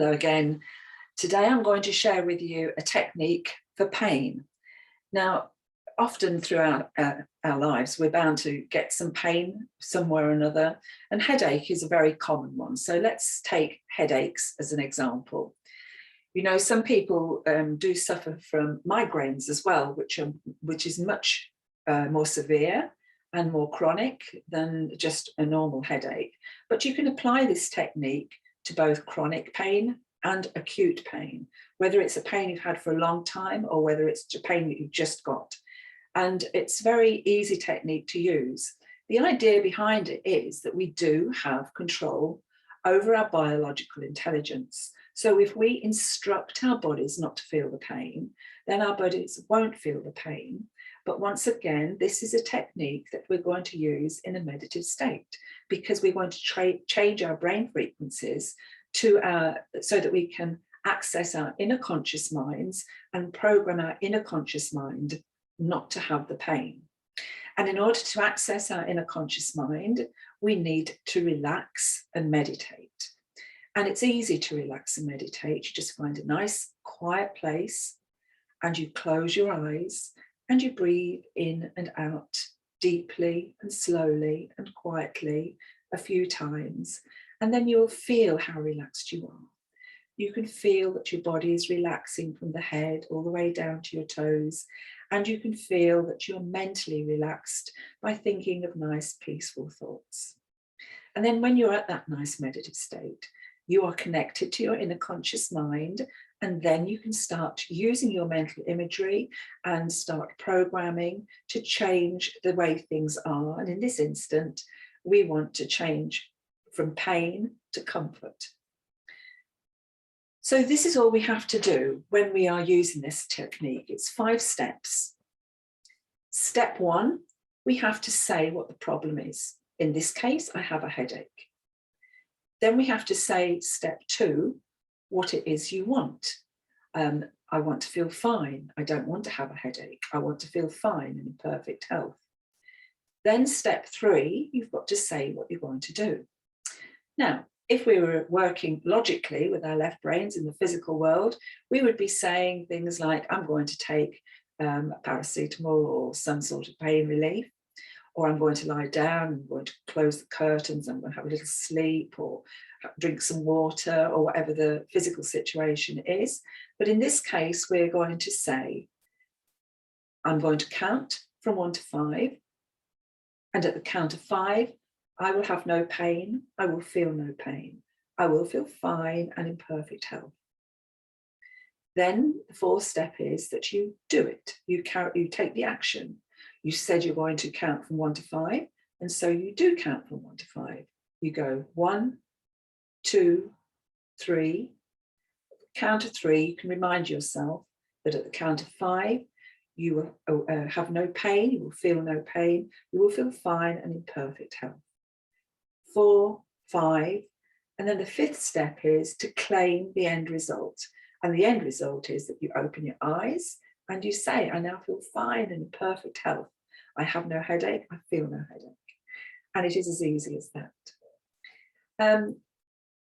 Hello again. Today I'm going to share with you a technique for pain. Now, often throughout our lives, we're bound to get some pain somewhere or another, and headache is a very common one. So let's take headaches as an example. You know, some people do suffer from migraines as well, which is much more severe and more chronic than just a normal headache. But you can apply this technique to both chronic pain and acute pain, whether it's a pain you've had for a long time or whether it's a pain that you've just got. And it's a very easy technique to use. The idea behind it is that we do have control over our biological intelligence. So if we instruct our bodies not to feel the pain, then our bodies won't feel the pain. But once again, this is a technique that we're going to use in a meditative state, because we want to change our brain frequencies so that we can access our inner conscious minds and program our inner conscious mind not to have the pain. And in order to access our inner conscious mind, we need to relax and meditate. And it's easy to relax and meditate. You just find a nice quiet place and you close your eyes and you breathe in and out deeply and slowly and quietly a few times. And then you'll feel how relaxed you are. You can feel that your body is relaxing from the head all the way down to your toes. And you can feel that you're mentally relaxed by thinking of nice, peaceful thoughts. And then when you're at that nice meditative state, you are connected to your inner conscious mind, and then you can start using your mental imagery and start programming to change the way things are. And in this instant, we want to change from pain to comfort. So this is all we have to do when we are using this technique. It's 5 steps. Step 1, we have to say what the problem is. In this case, I have a headache. Then we have to say, step 2, what it is you want. I want to feel fine. I don't want to have a headache. I want to feel fine and in perfect health. Then step 3, you've got to say what you're going to do. Now, if we were working logically with our left brains in the physical world, we would be saying things like, I'm going to take paracetamol or some sort of pain relief, or I'm going to lie down, I'm going to close the curtains, I'm going to have a little sleep or drink some water, or whatever the physical situation is. But in this case, we're going to say, I'm going to count from 1 to 5. And at the count of 5, I will have no pain. I will feel no pain. I will feel fine and in perfect health. Then the 4th step is that you do it. You take the action. You said you're going to count from 1 to 5, and so you do count from 1 to 5. You go 1, 2, 3. At the count of 3, you can remind yourself that at the count of 5, you will have no pain, you will feel no pain, you will feel fine and in perfect health. 4, 5, and then the 5th step is to claim the end result. And the end result is that you open your eyes and you say, I now feel fine and in perfect health. I have no headache, I feel no headache. And it is as easy as that.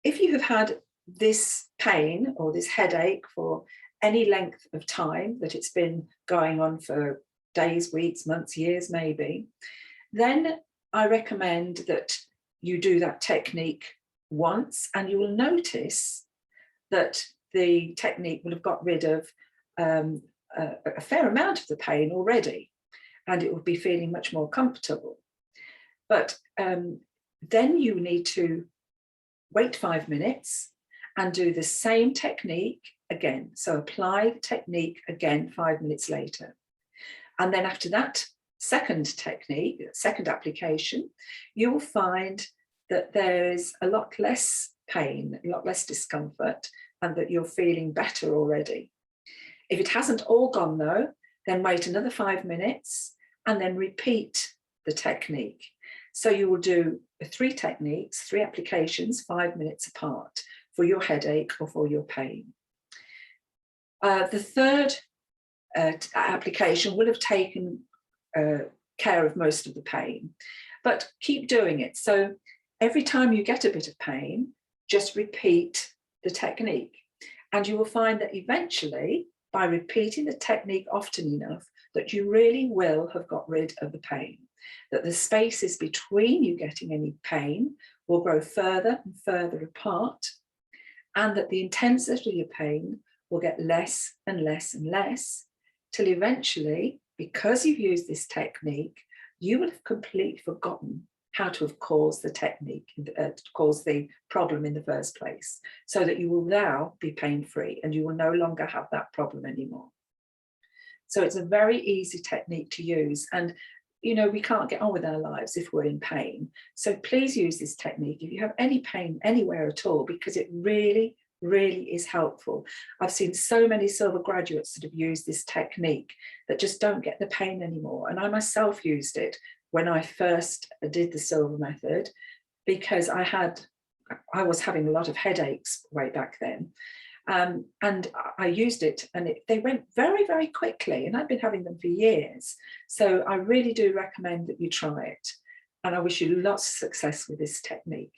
If you have had this pain or this headache for any length of time, that it's been going on for days, weeks, months, years maybe, then I recommend that you do that technique once, and you will notice that the technique will have got rid of a fair amount of the pain already, and it will be feeling much more comfortable. But then you need to wait 5 minutes and do the same technique again. So apply the technique again 5 minutes later. And then after that second technique, second application, you will find that there is a lot less pain, a lot less discomfort, and that you're feeling better already. If it hasn't all gone though, then wait another 5 minutes and then repeat the technique. So you will do 3 techniques, 3 applications, 5 minutes apart for your headache or for your pain. The third application will have taken care of most of the pain, but keep doing it. So every time you get a bit of pain, just repeat the technique. And you will find that eventually, by repeating the technique often enough, that you really will have got rid of the pain, that the spaces between you getting any pain will grow further and further apart, and that the intensity of pain will get less and less and less, till eventually, because you've used this technique, you will have completely forgotten how to have caused the technique, caused the problem in the first place, so that you will now be pain-free and you will no longer have that problem anymore. So it's a very easy technique to use. And you know, we can't get on with our lives if we're in pain. So please use this technique if you have any pain anywhere at all, because it really, really is helpful. I've seen so many Silva graduates that have used this technique that just don't get the pain anymore. And I myself used it when I first did the Silva method, because I was having a lot of headaches way back then. And I used it, and they went very, very quickly, and I've been having them for years. So I really do recommend that you try it. And I wish you lots of success with this technique.